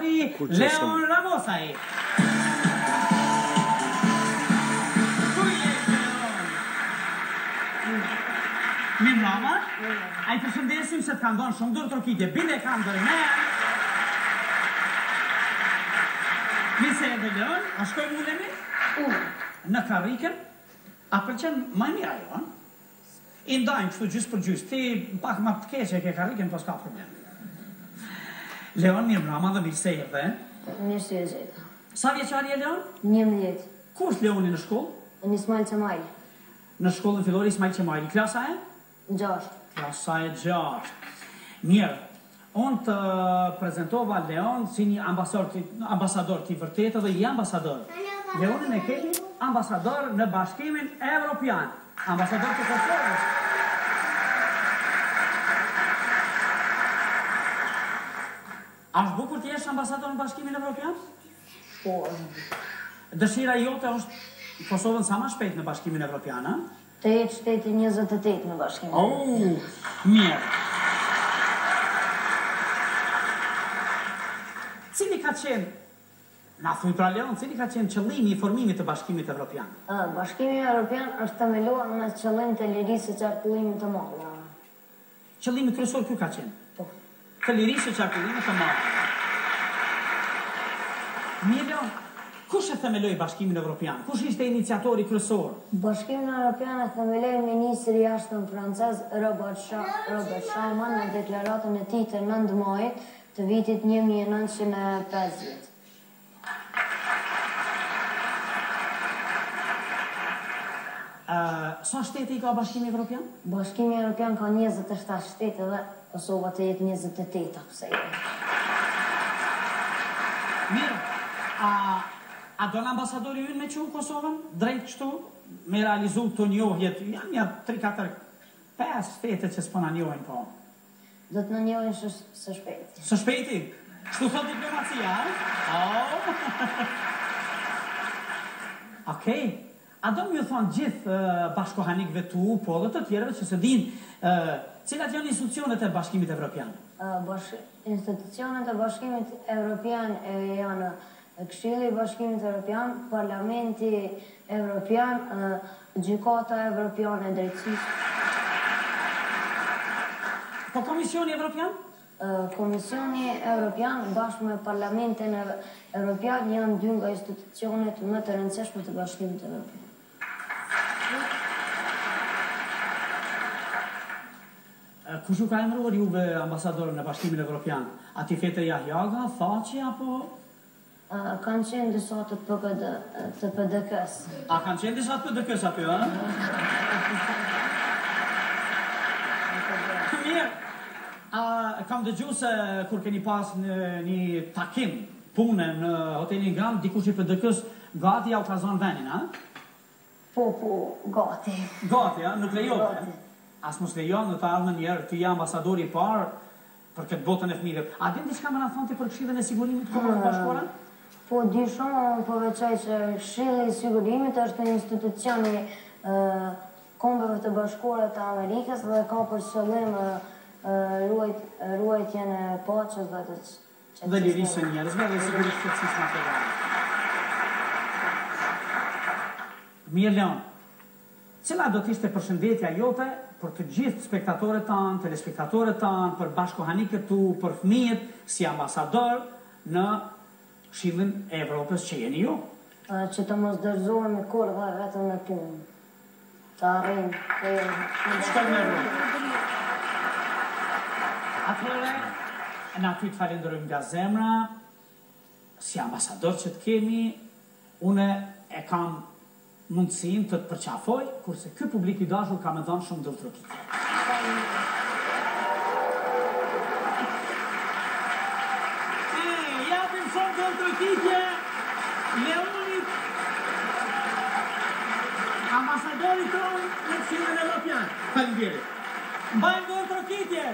ambasadori Leon Ramosaj. Mirë mama, a i përshëndesim se të kanë donë shumë durë trokitje, binde kanë dërë me. Mi se edhe Leon, a shkoj mulemi? Në karikën, a përqen maj mira jo, I ndajmë kështu gjysë për gjysë, ti pak ma të keqe e ke karikën, po s'ka problem. Leon, mirë mama dhe mirë se edhe. Mirë se e gjitha. Sa vjeqari e Leon? 11. Kur është Leoni në shkollë? Në Ismail Qemajli. Në shkollën fillore Ismail Qemajli. Klasa e? 6. Klasa e 6. Mirë, unë të prezentova Leon si një ambasador t'i vërtetë dhe i ambasador. Leonin e kemi ambasador në Bashkimin Evropian. Ambasador të Kosovës. Ashtë bukur të jesh ambasador në Bashkimin Evropian? Po. Dëshira jote është Kosovën sa ma shpejt në Bashkimin Evropian, a? Të jetë shteti 28 në Bashkimin. Mirë. Cili ka qenë, na thuj pra Leon, cili ka qenë qëllimi I formimit të Bashkimit Evropian? Bashkimi Evropian është themeluar në qëllim të lirisë së qarkullimit të madhe. Qëllimi kryesor ky ka qenë? Po. Të lirisë së qarkullimit të madhe. Mirë Leon, kush e themeloi Bashkimin Evropian? Kush ishte iniciatori kryesor? Bashkimin Evropian e themeloi ministri I jashtëm francez Robert Schuman në deklaratën e tij të 9 majit të vitit 1950. Sa shtete I ka Bashkimi Evropian? Bashkimi Evropian ka 27 shtete dhe Kosova të jetë 28, pse jo. Mirë, a do në ambasadori ynë me që Kosovën? Drejt qëtu, me realizu të njohjet, janë një 3-4-5 shtete që s'po në njohin, po. Do të në njohin së shpejti. Së shpejti? Shtu thot diplomacia, Okej. A do më ju thonë gjithë bashkohanikëve tu, po dhe të tjereve që se din, cilat janë institucionet e Bashkimit Evropian? Institucionet e Bashkimit Evropian janë Këshilli I Bashkimit Evropian, Parlamenti Evropian, Gjykata Evropiane e Drejtësisë. Po Komisioni Evropian? Komisioni Evropian bashkë me Parlamentin Evropian janë dy nga institucionet më të rëndësishme të Bashkimit Evropian. Kush ju ka emëruar juve ambasadorën në Bashkimin Evropian? Ati Fete Jahjaga, Thaçi, apo? Kanë qenë disa të PDK-s. A kanë qenë disa të PDK-s aty, a? Mirë, kam dëgju se kur keni pas një takim, pune në hotelin Grand, dikush I PDK-s gati ja u ka zonë venin, a? Po, gati. Gati, a? Nuk lejote? As mos lejon në të ardhën njerë, të ja ambasadori I parë për këtë botën e fëmijëve. A din diçka më na thonë ti për Këshillin e Sigurimit të Kombeve të Bashkuara? Po di shumë, përveçaj që Këshilli I Sigurimit është një institucion I Kombeve të Bashkuara të Amerikës dhe ka për qëllim ruajtjen e paqes dhe të qetësisë. Dhe lirisë së njerëzve dhe sigurisë qetësisë materiale. Mirë Leon, cila do t'ishte përshëndetja jote për të gjithë spektatorët tanë, telespektatorët tanë, për bashkohanikët tu, për fëmijët, si ambasador në Këshillin e Evropës që jeni ju? Që të mos dërzohemi kur dhe vetëm me punë. Të arrijmë të Shkoj me rrugë. Atëherë, na ty të falenderojmë nga zemra, si ambasador që të kemi, une e kam mundësin të të përqafoj, kurse ky publik I dashur ka me dhënë shumë dëlltrokitje. Japim shumë dëlltrokitje Leonit, ambasadorit tonë në Këshillin Evropian. Faleminderit. Mbajmë dëlltrokitje.